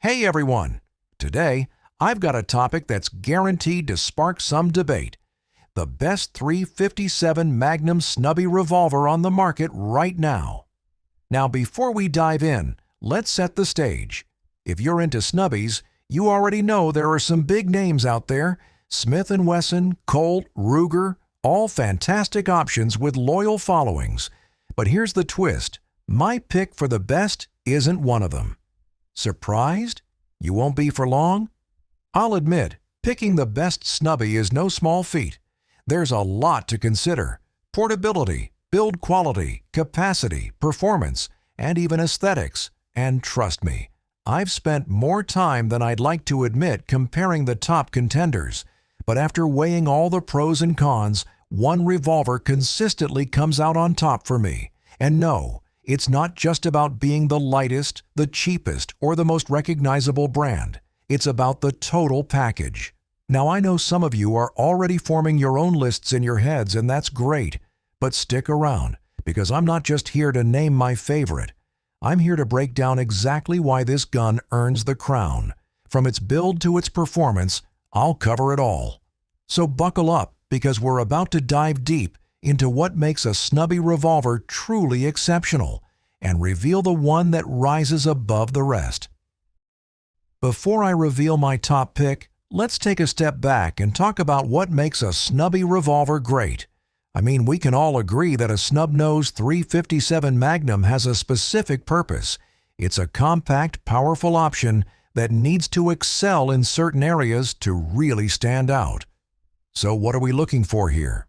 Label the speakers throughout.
Speaker 1: Hey everyone! Today, I've got a topic that's guaranteed to spark some debate. The best .357 Magnum Snubby revolver on the market right now. Now before we dive in, let's set the stage. If you're into snubbies, you already know there are some big names out there. Smith & Wesson, Colt, Ruger, all fantastic options with loyal followings. But here's the twist. My pick for the best isn't one of them. Surprised? You won't be for long? I'll admit, picking the best snubby is no small feat. There's a lot to consider. Portability, build quality, capacity, performance, and even aesthetics. And trust me, I've spent more time than I'd like to admit comparing the top contenders. But after weighing all the pros and cons, one revolver consistently comes out on top for me. And no, it's not just about being the lightest, the cheapest, or the most recognizable brand. It's about the total package. Now I know some of you are already forming your own lists in your heads, and that's great. But stick around, because I'm not just here to name my favorite. I'm here to break down exactly why this gun earns the crown. From its build to its performance, I'll cover it all. So buckle up, because we're about to dive deep into what makes a snubby revolver truly exceptional and reveal the one that rises above the rest. Before I reveal my top pick, let's take a step back and talk about what makes a snubby revolver great. I mean, we can all agree that a snub-nosed .357 Magnum has a specific purpose. It's a compact, powerful option that needs to excel in certain areas to really stand out. So what are we looking for here?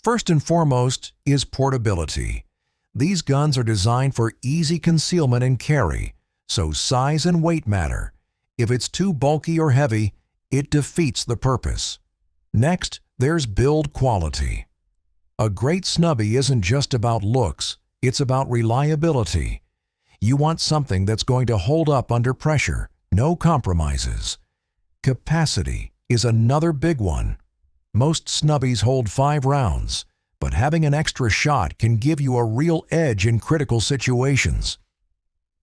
Speaker 1: First and foremost is portability. These guns are designed for easy concealment and carry, so size and weight matter. If it's too bulky or heavy, it defeats the purpose. Next, there's build quality. A great snubby isn't just about looks, it's about reliability. You want something that's going to hold up under pressure, no compromises. Capacity is another big one. Most snubbies hold 5 rounds, but having an extra shot can give you a real edge in critical situations.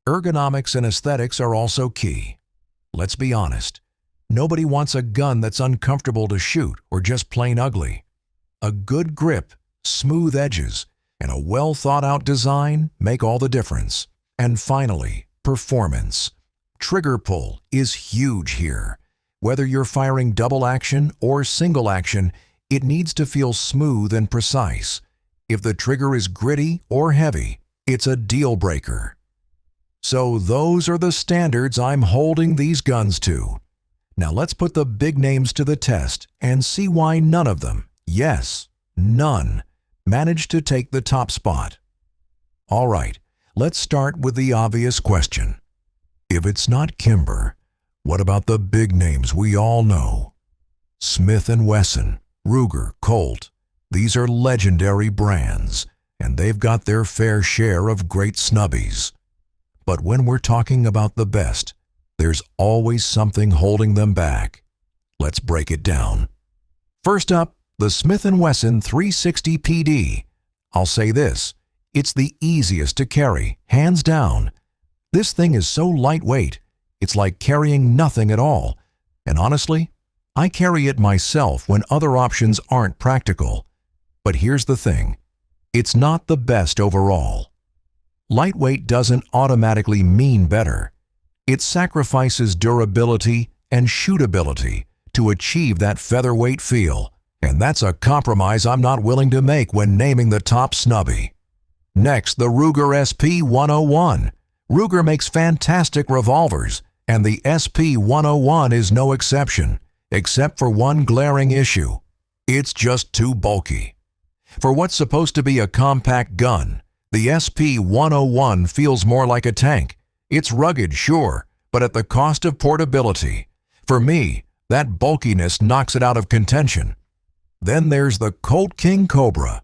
Speaker 1: Ergonomics and aesthetics are also key. Let's be honest, nobody wants a gun that's uncomfortable to shoot or just plain ugly. A good grip, smooth edges, and a well-thought-out design make all the difference. And finally, performance. Trigger pull is huge here. Whether you're firing double action or single action, it needs to feel smooth and precise. If the trigger is gritty or heavy, it's a deal breaker. So those are the standards I'm holding these guns to. Now let's put the big names to the test and see why none of them, yes, none, managed to take the top spot. All right, let's start with the obvious question. If it's not Kimber, what about the big names we all know? Smith & Wesson, Ruger, Colt. These are legendary brands, and they've got their fair share of great snubbies. But when we're talking about the best, there's always something holding them back. Let's break it down. First up, the Smith & Wesson 360 PD. I'll say this, it's the easiest to carry, hands down. This thing is so lightweight, it's like carrying nothing at all. And honestly, I carry it myself when other options aren't practical. But here's the thing, it's not the best overall. Lightweight doesn't automatically mean better. It sacrifices durability and shootability to achieve that featherweight feel. And that's a compromise I'm not willing to make when naming the top snubby. Next, the Ruger SP-101. Ruger makes fantastic revolvers, and the SP-101 is no exception, except for one glaring issue. It's just too bulky. For what's supposed to be a compact gun, the SP-101 feels more like a tank. It's rugged, sure, but at the cost of portability. For me, that bulkiness knocks it out of contention. Then there's the Colt King Cobra.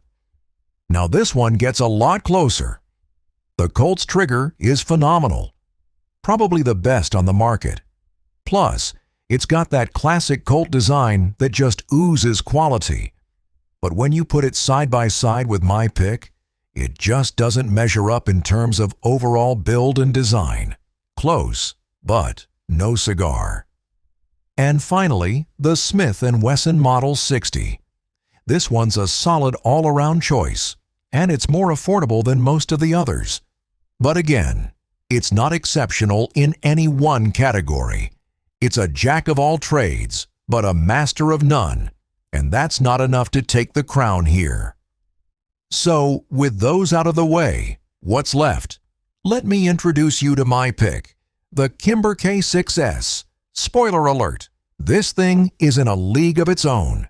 Speaker 1: Now this one gets a lot closer. The Colt's trigger is phenomenal, probably the best on the market. Plus, it's got that classic Colt design that just oozes quality. But when you put it side by side with my pick, it just doesn't measure up in terms of overall build and design. Close, but no cigar. And finally, the Smith & Wesson Model 60. This one's a solid all-around choice, and it's more affordable than most of the others. But again, it's not exceptional in any one category. It's a jack of all trades, but a master of none, and that's not enough to take the crown here. So, with those out of the way, what's left? Let me introduce you to my pick, the Kimber K6S. Spoiler alert, this thing is in a league of its own.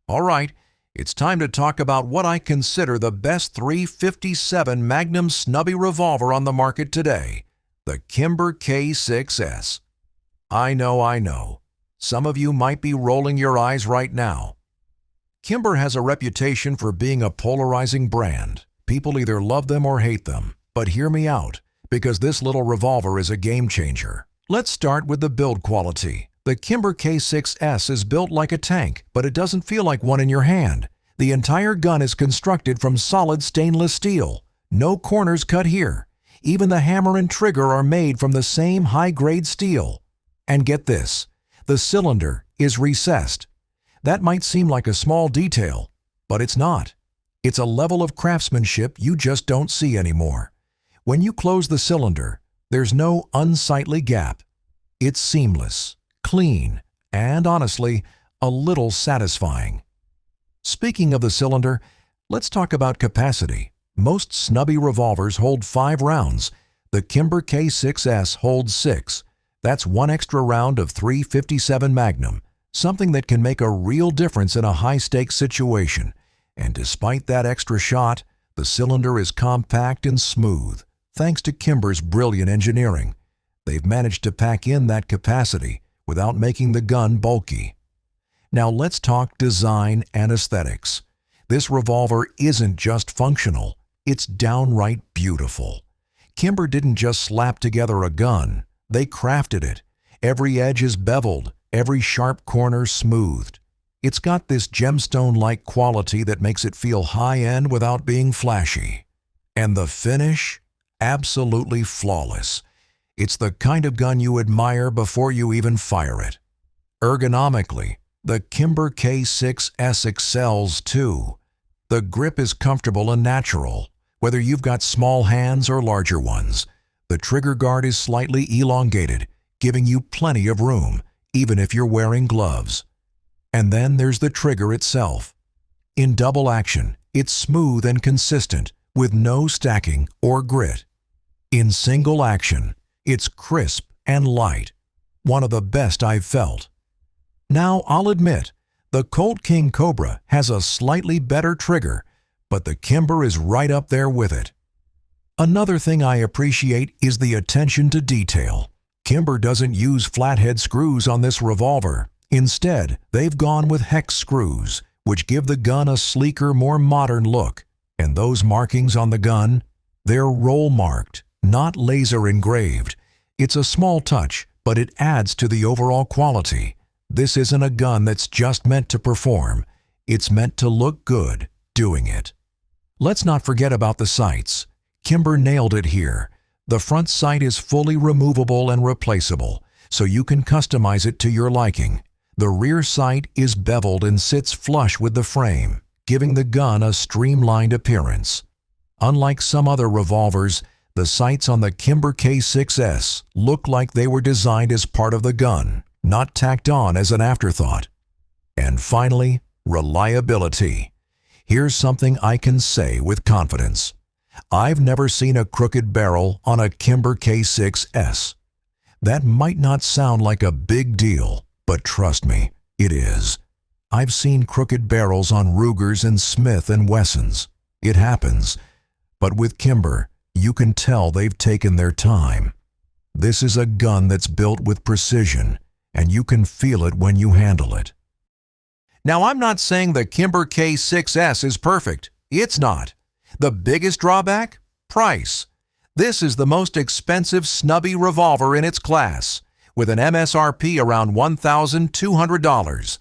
Speaker 1: All right, it's time to talk about what I consider the best .357 Magnum Snubby revolver on the market today, the Kimber K6S. I know. Some of you might be rolling your eyes right now. Kimber has a reputation for being a polarizing brand. People either love them or hate them. But hear me out, because this little revolver is a game changer. Let's start with the build quality. The Kimber K6S is built like a tank, but it doesn't feel like one in your hand. The entire gun is constructed from solid stainless steel. No corners cut here. Even the hammer and trigger are made from the same high-grade steel. And get this, the cylinder is recessed. That might seem like a small detail, but it's not. It's a level of craftsmanship you just don't see anymore. When you close the cylinder, there's no unsightly gap. It's seamless, clean, and honestly, a little satisfying. Speaking of the cylinder, let's talk about capacity. Most snubby revolvers hold 5 rounds. The Kimber K6S holds 6. That's 1 extra round of .357 Magnum, something that can make a real difference in a high-stakes situation. And despite that extra shot, the cylinder is compact and smooth, thanks to Kimber's brilliant engineering. They've managed to pack in that capacity without making the gun bulky. Now let's talk design and aesthetics. This revolver isn't just functional, it's downright beautiful. Kimber didn't just slap together a gun, they crafted it. Every edge is beveled, every sharp corner smoothed. It's got this gemstone-like quality that makes it feel high-end without being flashy. And the finish? Absolutely flawless. It's the kind of gun you admire before you even fire it. Ergonomically, the Kimber K6S excels too. The grip is comfortable and natural, whether you've got small hands or larger ones. The trigger guard is slightly elongated, giving you plenty of room, even if you're wearing gloves. And then there's the trigger itself. In double action, it's smooth and consistent, with no stacking or grit. In single action, it's crisp and light, one of the best I've felt. Now, I'll admit, the Colt King Cobra has a slightly better trigger, but the Kimber is right up there with it. Another thing I appreciate is the attention to detail. Kimber doesn't use flathead screws on this revolver. Instead, they've gone with hex screws, which give the gun a sleeker, more modern look. And those markings on the gun? They're roll-marked, not laser engraved. It's a small touch, but it adds to the overall quality. This isn't a gun that's just meant to perform. It's meant to look good doing it. Let's not forget about the sights. Kimber nailed it here. The front sight is fully removable and replaceable, so you can customize it to your liking. The rear sight is beveled and sits flush with the frame, giving the gun a streamlined appearance. Unlike some other revolvers, the sights on the Kimber K6S look like they were designed as part of the gun, not tacked on as an afterthought. And finally, reliability. Here's something I can say with confidence. I've never seen a crooked barrel on a Kimber K6S. That might not sound like a big deal, but trust me, it is. I've seen crooked barrels on Rugers and Smith and Wessons. It happens. But with Kimber, you can tell they've taken their time. This is a gun that's built with precision, and you can feel it when you handle it. Now, I'm not saying the Kimber K6S is perfect. It's not. The biggest drawback? Price. This is the most expensive snubby revolver in its class, with an MSRP around $1,200.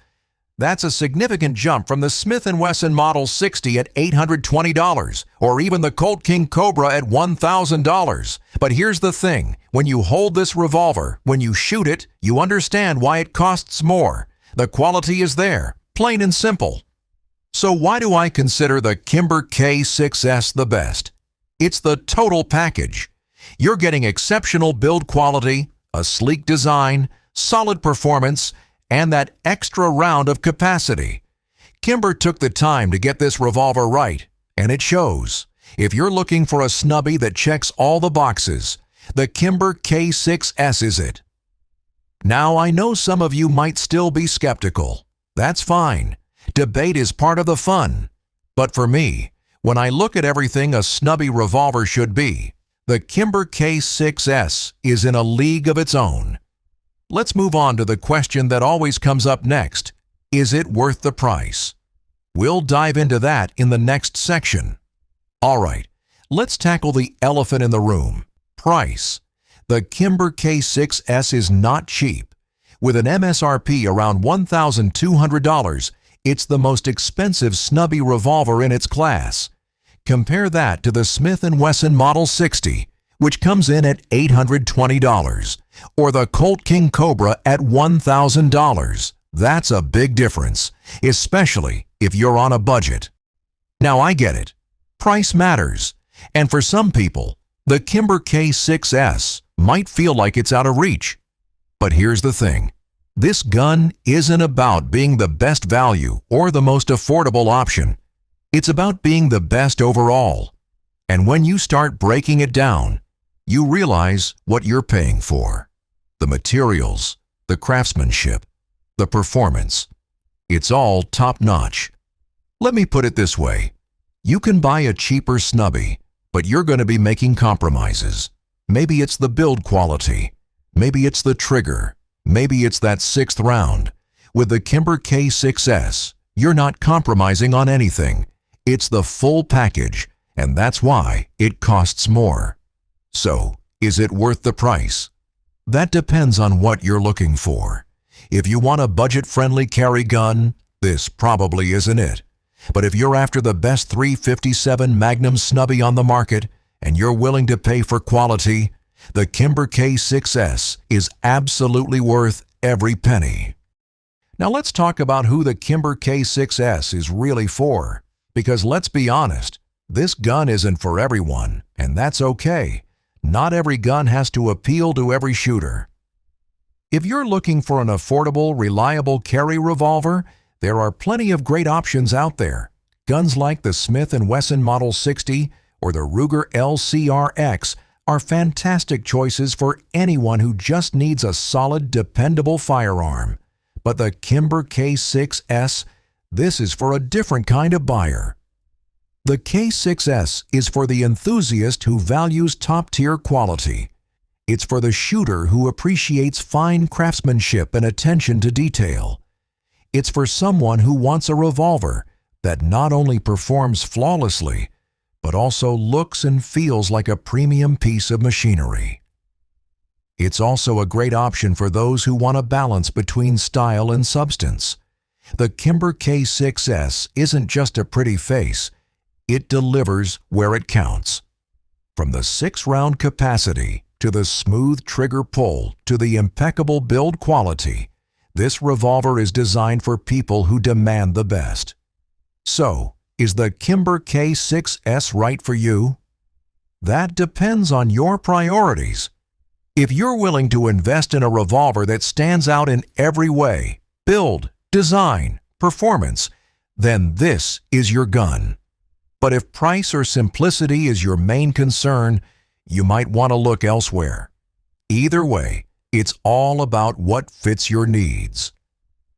Speaker 1: That's a significant jump from the Smith & Wesson Model 60 at $820 or even the Colt King Cobra at $1,000. But here's the thing. When you hold this revolver, when you shoot it, you understand why it costs more. The quality is there, plain and simple. So why do I consider the Kimber K6S the best? It's the total package. You're getting exceptional build quality, a sleek design, solid performance, and that extra round of capacity. Kimber took the time to get this revolver right, and it shows. If you're looking for a snubby that checks all the boxes, the Kimber K6S is it. Now, I know some of you might still be skeptical. That's fine. Debate is part of the fun. But for me, when I look at everything a snubby revolver should be, the Kimber K6S is in a league of its own. Let's move on to the question that always comes up next. Is it worth the price? We'll dive into that in the next section. All right, let's tackle the elephant in the room, price. The Kimber K6S is not cheap. With an MSRP around $1,200, it's the most expensive snubby revolver in its class. Compare that to the Smith & Wesson Model 60, which comes in at $820, or the Colt King Cobra at $1,000. That's a big difference, especially if you're on a budget. Now I get it. Price matters. And for some people, the Kimber K6S might feel like it's out of reach. But here's the thing. This gun isn't about being the best value or the most affordable option. It's about being the best overall. And when you start breaking it down, you realize what you're paying for. The materials, the craftsmanship, the performance. It's all top-notch. Let me put it this way. You can buy a cheaper snubby, but you're going to be making compromises. Maybe it's the build quality. Maybe it's the trigger. Maybe it's that sixth round. With the Kimber K6S, you're not compromising on anything. It's the full package, and that's why it costs more. So, is it worth the price? That depends on what you're looking for. If you want a budget-friendly carry gun, this probably isn't it. But if you're after the best .357 Magnum snubby on the market and you're willing to pay for quality, the Kimber K6S is absolutely worth every penny. Now let's talk about who the Kimber K6S is really for. Because let's be honest, this gun isn't for everyone, and that's okay. Not every gun has to appeal to every shooter. If you're looking for an affordable, reliable carry revolver, there are plenty of great options out there. Guns like the Smith & Wesson Model 60 or the Ruger LCRX are fantastic choices for anyone who just needs a solid, dependable firearm. But the Kimber K6S, this is for a different kind of buyer. The K6S is for the enthusiast who values top-tier quality. It's for the shooter who appreciates fine craftsmanship and attention to detail. It's for someone who wants a revolver that not only performs flawlessly, but also looks and feels like a premium piece of machinery. It's also a great option for those who want a balance between style and substance. The Kimber K6S isn't just a pretty face, it delivers where it counts. From the 6-round capacity to the smooth trigger pull to the impeccable build quality, this revolver is designed for people who demand the best. So, is the Kimber K6S right for you? That depends on your priorities. If you're willing to invest in a revolver that stands out in every way, build, design, performance, then this is your gun. But if price or simplicity is your main concern, you might want to look elsewhere. Either way, it's all about what fits your needs.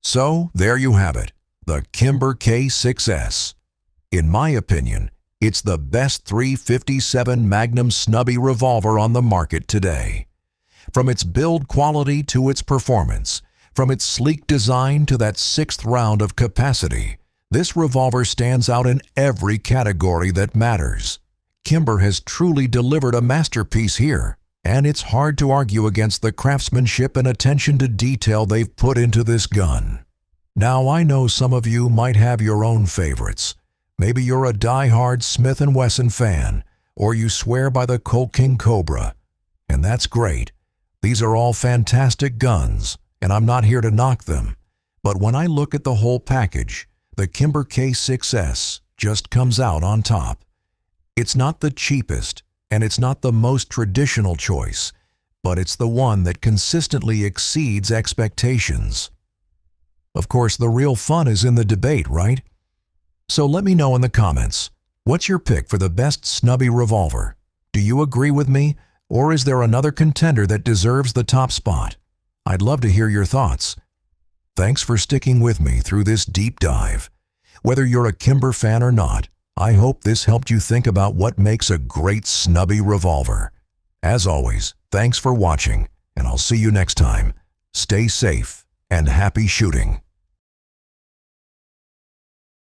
Speaker 1: So there you have it, the Kimber K6S. In my opinion, it's the best .357 Magnum snubby revolver on the market today. From its build quality to its performance, from its sleek design to that 6th round of capacity, this revolver stands out in every category that matters. Kimber has truly delivered a masterpiece here, and it's hard to argue against the craftsmanship and attention to detail they've put into this gun. Now I know some of you might have your own favorites. Maybe you're a die-hard Smith & Wesson fan, or you swear by the Colt King Cobra. And that's great. These are all fantastic guns, and I'm not here to knock them. But when I look at the whole package, the Kimber K6S just comes out on top. It's not the cheapest, and it's not the most traditional choice, but it's the one that consistently exceeds expectations. Of course, the real fun is in the debate, right? So let me know in the comments, what's your pick for the best snubby revolver? Do you agree with me, or is there another contender that deserves the top spot? I'd love to hear your thoughts. Thanks for sticking with me through this deep dive. Whether you're a Kimber fan or not, I hope this helped you think about what makes a great snubby revolver. As always, thanks for watching, and I'll see you next time. Stay safe and happy shooting.